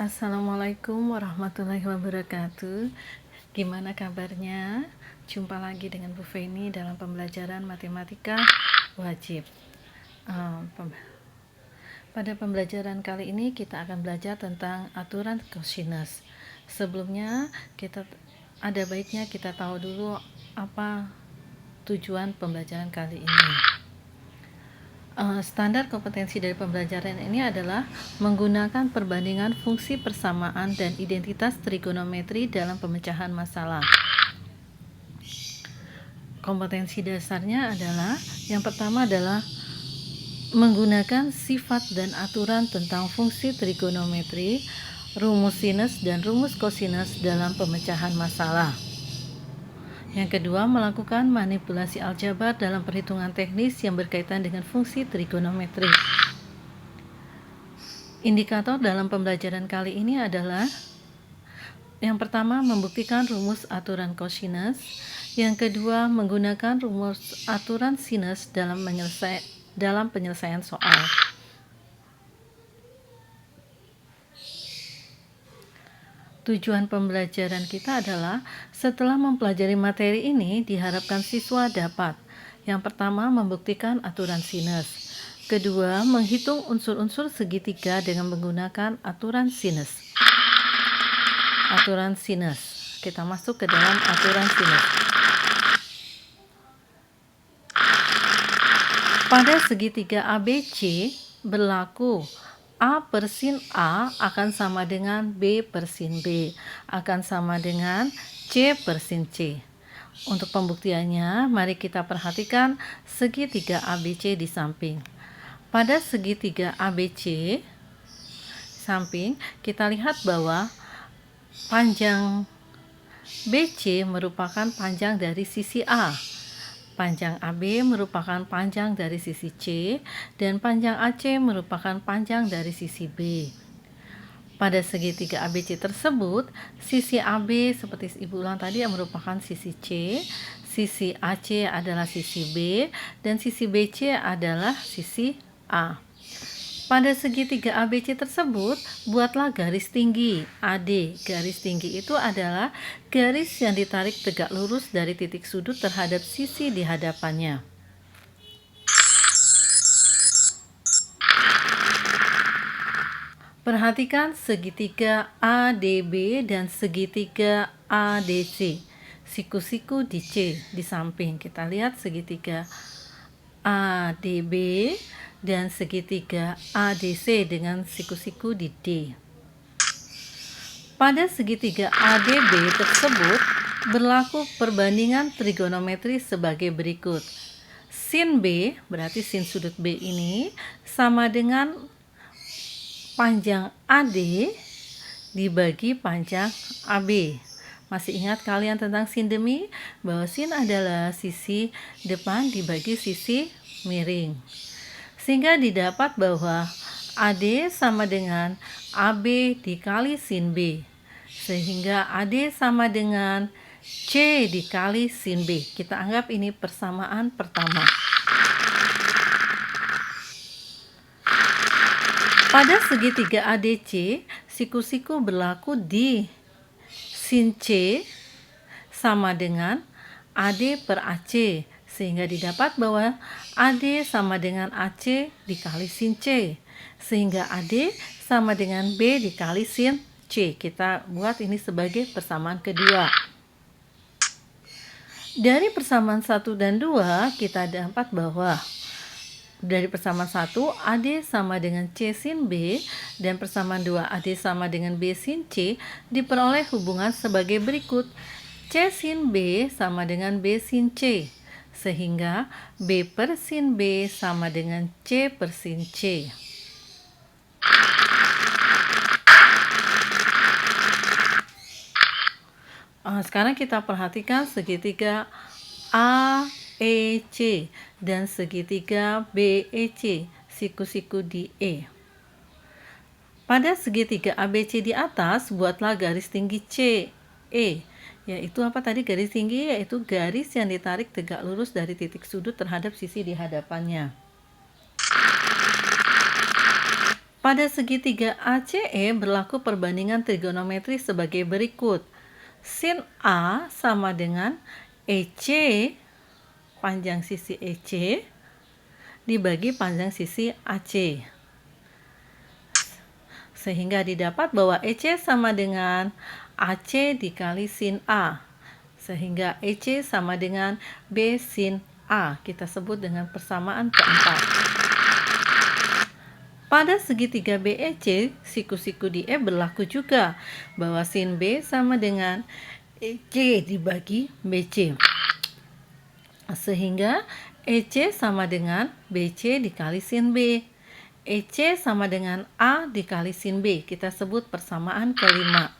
Assalamualaikum warahmatullahi wabarakatuh. Gimana kabarnya? Jumpa lagi dengan Bu Feni dalam pembelajaran matematika wajib. Pada pembelajaran kali ini kita akan belajar tentang aturan cosinus. Sebelumnya ada baiknya kita tahu dulu apa tujuan pembelajaran kali ini. Standar kompetensi dari pembelajaran ini adalah menggunakan perbandingan fungsi persamaan dan identitas trigonometri dalam pemecahan masalah. Kompetensi dasarnya adalah yang pertama adalah menggunakan sifat dan aturan tentang fungsi trigonometri, rumus sinus dan rumus kosinus dalam pemecahan masalah. Yang kedua, melakukan manipulasi aljabar dalam perhitungan teknis yang berkaitan dengan fungsi trigonometri. Indikator dalam pembelajaran kali ini adalah yang pertama, membuktikan rumus aturan kosinus. Yang kedua, menggunakan rumus aturan sinus dalam penyelesaian soal. Tujuan pembelajaran kita adalah setelah mempelajari materi ini diharapkan siswa dapat yang pertama membuktikan aturan sinus, kedua menghitung unsur-unsur segitiga dengan menggunakan aturan sinus. Aturan sinus, kita masuk ke dalam aturan sinus. Pada segitiga ABC berlaku A per sin A akan sama dengan B per sin B akan sama dengan C per sin C. Untuk pembuktiannya, mari kita perhatikan segitiga ABC di samping. Pada segitiga ABC samping, kita lihat bahwa panjang BC merupakan panjang dari sisi A. Panjang AB merupakan panjang dari sisi C dan panjang AC merupakan panjang dari sisi B. Pada segitiga ABC tersebut, sisi AB seperti Ibu ulang tadi yang merupakan sisi C, sisi AC adalah sisi B, dan sisi BC adalah sisi A. Pada segitiga ABC tersebut, buatlah garis tinggi AD. Garis tinggi itu adalah garis yang ditarik tegak lurus dari titik sudut terhadap sisi di hadapannya. Perhatikan segitiga ADB dan segitiga ADC. Siku-siku di C di samping. Kita lihat segitiga ADB dan segitiga ADC dengan siku-siku di D. Pada segitiga ADB tersebut berlaku perbandingan trigonometri sebagai berikut. Sin B, berarti sin sudut B ini sama dengan panjang AD dibagi panjang AB. Masih ingat kalian tentang sin demi? Bahwa sin adalah sisi depan dibagi sisi miring. Sehingga didapat bahwa AD sama dengan AB dikali sin B. Sehingga AD sama dengan C dikali sin B. Kita anggap ini persamaan pertama. Pada segitiga ADC, siku-siku berlaku di sin C sama dengan AD per AC. Sehingga didapat bahwa AD sama dengan AC dikali sin C. Sehingga AD sama dengan B dikali sin C. Kita buat ini sebagai persamaan kedua. Dari persamaan 1 dan 2, kita dapat bahwa dari persamaan 1, AD sama dengan C sin B, dan persamaan 2, AD sama dengan B sin C, diperoleh hubungan sebagai berikut. C sin B sama dengan B sin C. Sehingga B per sin B sama dengan C per sin C. Sekarang kita perhatikan segitiga AEC dan segitiga BEC, siku-siku di E. Pada segitiga ABC di atas, buatlah garis tinggi CE. Yaitu apa tadi garis tinggi? Yaitu garis yang ditarik tegak lurus dari titik sudut terhadap sisi di hadapannya. Pada segitiga ACE berlaku perbandingan trigonometri sebagai berikut. Sin A sama dengan EC, panjang sisi EC, dibagi panjang sisi AC. Sehingga didapat bahwa EC sama dengan AC dikali sin A. Sehingga EC sama dengan B sin A. Kita sebut dengan persamaan keempat. Pada segitiga BEC, siku-siku di E berlaku juga bahwa sin B sama dengan EC dibagi BC. Sehingga EC sama dengan BC dikali sin B. EC sama dengan A dikali sin B. Kita sebut persamaan kelima.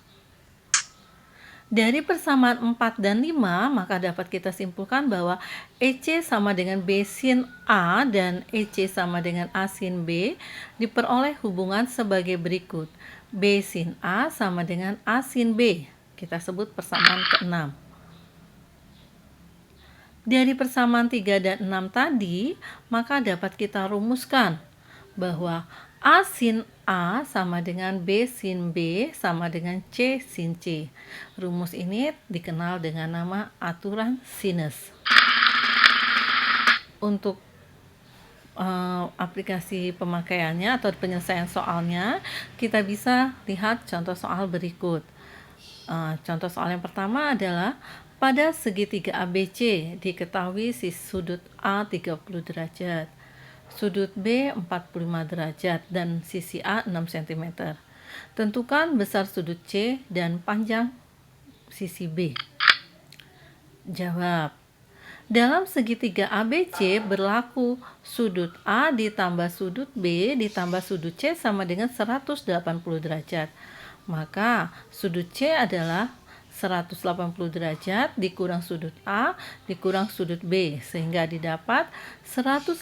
Dari persamaan 4 dan 5, maka dapat kita simpulkan bahwa EC sama dengan B sin A dan EC sama dengan A sin B diperoleh hubungan sebagai berikut. B sin A sama dengan A sin B. Kita sebut persamaan ke-6. Dari persamaan 3 dan 6 tadi, maka dapat kita rumuskan bahwa A sin A sama dengan B sin B sama dengan C sin C. Rumus ini dikenal dengan nama aturan sinus. Untuk aplikasi pemakaiannya atau penyelesaian soalnya, kita bisa lihat contoh soal berikut. Contoh soal yang pertama adalah pada segitiga ABC diketahui sudut A 30 derajat. Sudut B 45 derajat dan sisi A 6 cm. Tentukan besar sudut C dan panjang sisi B. Jawab. Dalam segitiga ABC berlaku sudut A ditambah sudut B ditambah sudut C sama dengan 180 derajat. Maka sudut C adalah 180 derajat dikurang sudut A dikurang sudut B, sehingga didapat 180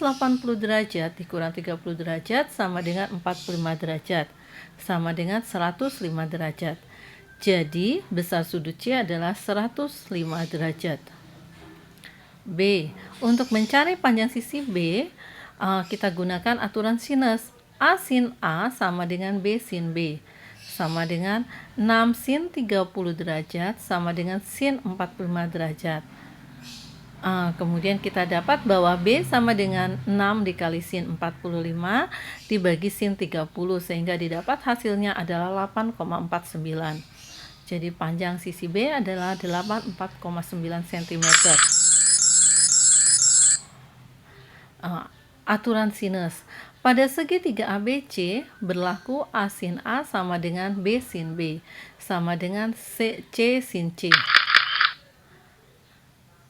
derajat dikurang 30 derajat sama dengan 45 derajat, sama dengan 105 derajat. Jadi besar sudut C adalah 105 derajat. B. Untuk mencari panjang sisi B, kita gunakan aturan sinus. A sin A sama dengan B sin B, sama dengan 6 sin 30 derajat sama dengan sin 45 derajat. Kemudian kita dapat bahwa B sama dengan 6 dikali sin 45 dibagi sin 30, sehingga didapat hasilnya adalah 8,49. Jadi panjang sisi B adalah 84,9 cm. Aturan sinus. Pada segitiga ABC berlaku A sin A sama dengan B sin B sama dengan C sin C.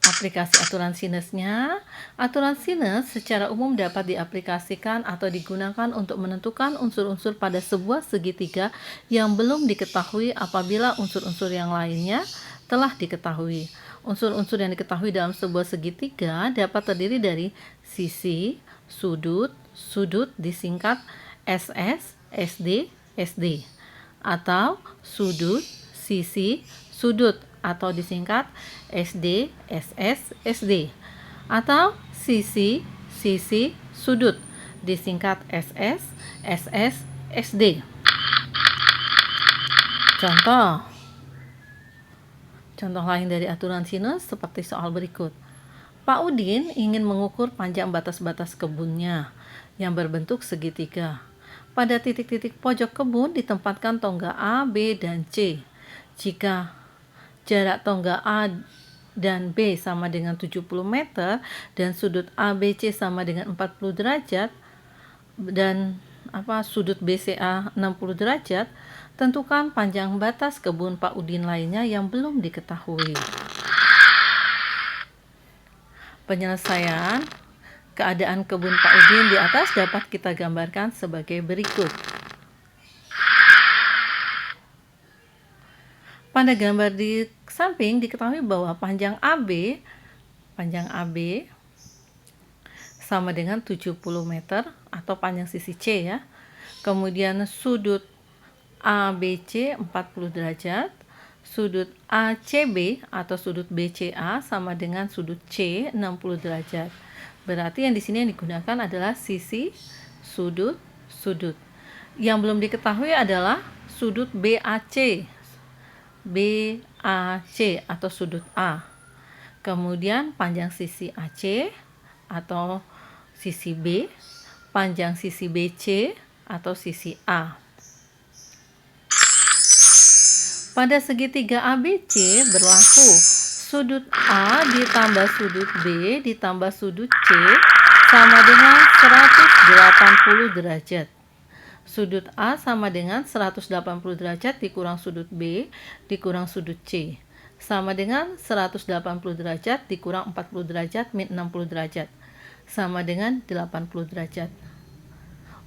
Aplikasi aturan sinusnya. Aturan sinus secara umum dapat diaplikasikan atau digunakan untuk menentukan unsur-unsur pada sebuah segitiga yang belum diketahui apabila unsur-unsur yang lainnya telah diketahui. Unsur-unsur yang diketahui dalam sebuah segitiga dapat terdiri dari sisi, sudut disingkat SS, SD, SD, atau sudut, sisi, sudut atau disingkat SD, SS, SD, atau sisi, sudut disingkat SS, SS, SD. Contoh lain dari aturan sinus seperti soal berikut. Pak Udin ingin mengukur panjang batas-batas kebunnya yang berbentuk segitiga. Pada titik-titik pojok kebun ditempatkan tonggak A, B, dan C. Jika jarak tonggak A dan B sama dengan 70 meter dan sudut ABC sama dengan 40 derajat dan sudut BCA 60 derajat, tentukan panjang batas kebun Pak Udin lainnya yang belum diketahui. Penyelesaian keadaan kebun Pak Udin di atas dapat kita gambarkan sebagai berikut. Pada gambar di samping diketahui bahwa panjang AB sama dengan 70 meter atau panjang sisi C ya. Kemudian sudut ABC 40 derajat, sudut ACB atau sudut BCA sama dengan sudut C 60 derajat. Berarti yang di sini yang digunakan adalah sisi, sudut. Yang belum diketahui adalah sudut BAC. BAC atau sudut A. Kemudian panjang sisi AC atau sisi B, panjang sisi BC atau sisi A. Pada segitiga ABC berlaku sudut A ditambah sudut B ditambah sudut C sama dengan 180 derajat. Sudut A sama dengan 180 derajat dikurang sudut B dikurang sudut C. Sama dengan 180 derajat dikurang 40 derajat min 60 derajat. Sama dengan 80 derajat.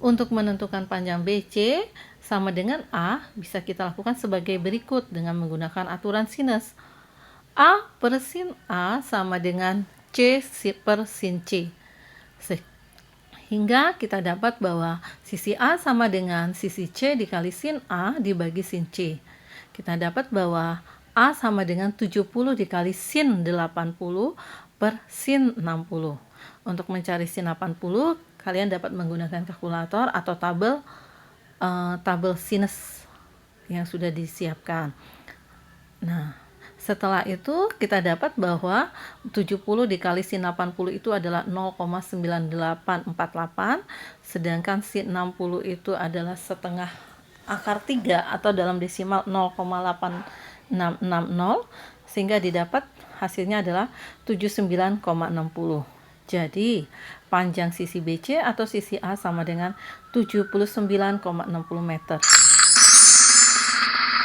Untuk menentukan panjang BC sama dengan A bisa kita lakukan sebagai berikut dengan menggunakan aturan sinus. A per sin A sama dengan C per sin C. Hingga kita dapat bahwa sisi A sama dengan sisi C dikali sin A dibagi sin C. Kita dapat bahwa A sama dengan 70 dikali sin 80 per sin 60. Untuk mencari sin 80, kalian dapat menggunakan kalkulator atau tabel sinus yang sudah disiapkan. Nah, setelah itu kita dapat bahwa 70 dikali sin 80 itu adalah 0,9848, sedangkan sin 60 itu adalah setengah akar 3 atau dalam desimal 0,8660, sehingga didapat hasilnya adalah 79,60. Jadi, panjang sisi BC atau sisi A sama dengan 79,60 meter.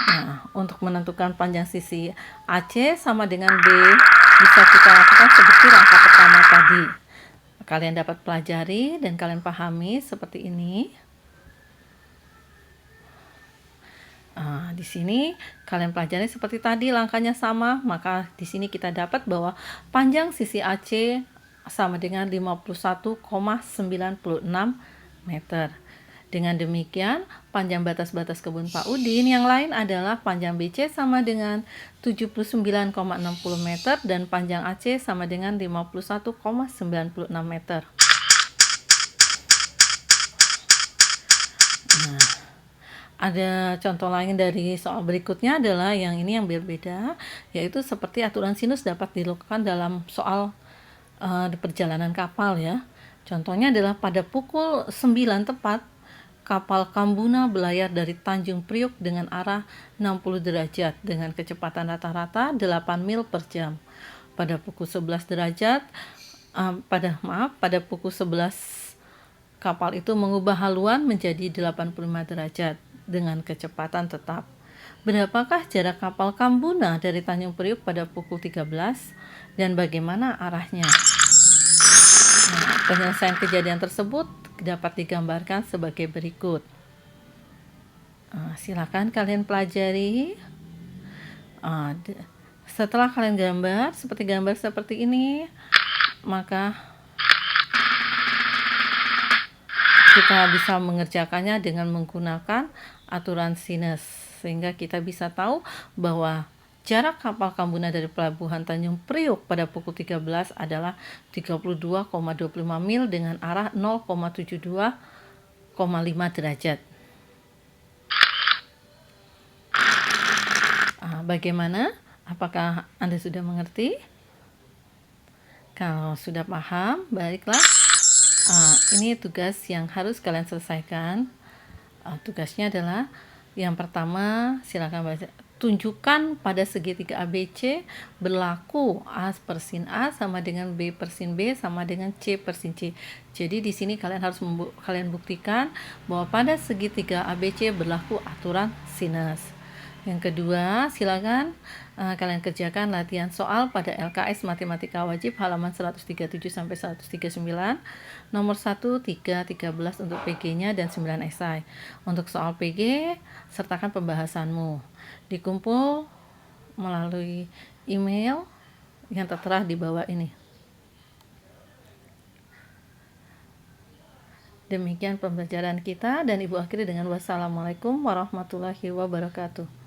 Nah, untuk menentukan panjang sisi AC sama dengan B bisa kita lakukan seperti langkah pertama tadi. Kalian dapat pelajari dan kalian pahami seperti ini. Di sini kalian pelajari seperti tadi, langkahnya sama, maka di sini kita dapat bahwa panjang sisi AC sama dengan 51,96 meter. Dengan demikian, panjang batas-batas kebun Pak Udin yang lain adalah panjang BC sama dengan 79,60 meter dan panjang AC sama dengan 51,96 meter. Nah, ada contoh lain dari soal berikutnya adalah yang ini yang berbeda, yaitu seperti aturan sinus dapat dilakukan dalam soal di perjalanan kapal ya. Contohnya adalah pada pukul 9 tepat, kapal Kambuna berlayar dari Tanjung Priok dengan arah 60 derajat dengan kecepatan rata-rata 8 mil per jam. Pada pukul 11 derajat, pada pukul 11 kapal itu mengubah haluan menjadi 85 derajat dengan kecepatan tetap. Berapakah jarak kapal Kambuna dari Tanjung Priok pada pukul 13 dan bagaimana arahnya? Nah, penyelesaian kejadian tersebut dapat digambarkan sebagai berikut. Silakan kalian pelajari. Setelah kalian gambar seperti ini, maka kita bisa mengerjakannya dengan menggunakan aturan sinus, sehingga kita bisa tahu bahwa jarak kapal Kambuna dari pelabuhan Tanjung Priok pada pukul 13 adalah 32,25 mil dengan arah 0,72,5 derajat. Bagaimana? Apakah Anda sudah mengerti? Kalau sudah paham, baiklah. Ini tugas yang harus kalian selesaikan. Tugasnya adalah yang pertama, silakan baca. Tunjukkan pada segitiga ABC berlaku A per sin A sama dengan B per sin B sama dengan C per sin C. Jadi di sini kalian harus kalian buktikan bahwa pada segitiga ABC berlaku aturan sinus. Yang kedua, silakan kalian kerjakan latihan soal pada LKS Matematika Wajib halaman 137 sampai 139, nomor 1, 3, 13 untuk PG-nya dan 9 esai. Untuk soal PG, sertakan pembahasanmu. Dikumpul melalui email yang tertera di bawah ini. Demikian pembelajaran kita dan Ibu akhiri dengan wassalamualaikum warahmatullahi wabarakatuh.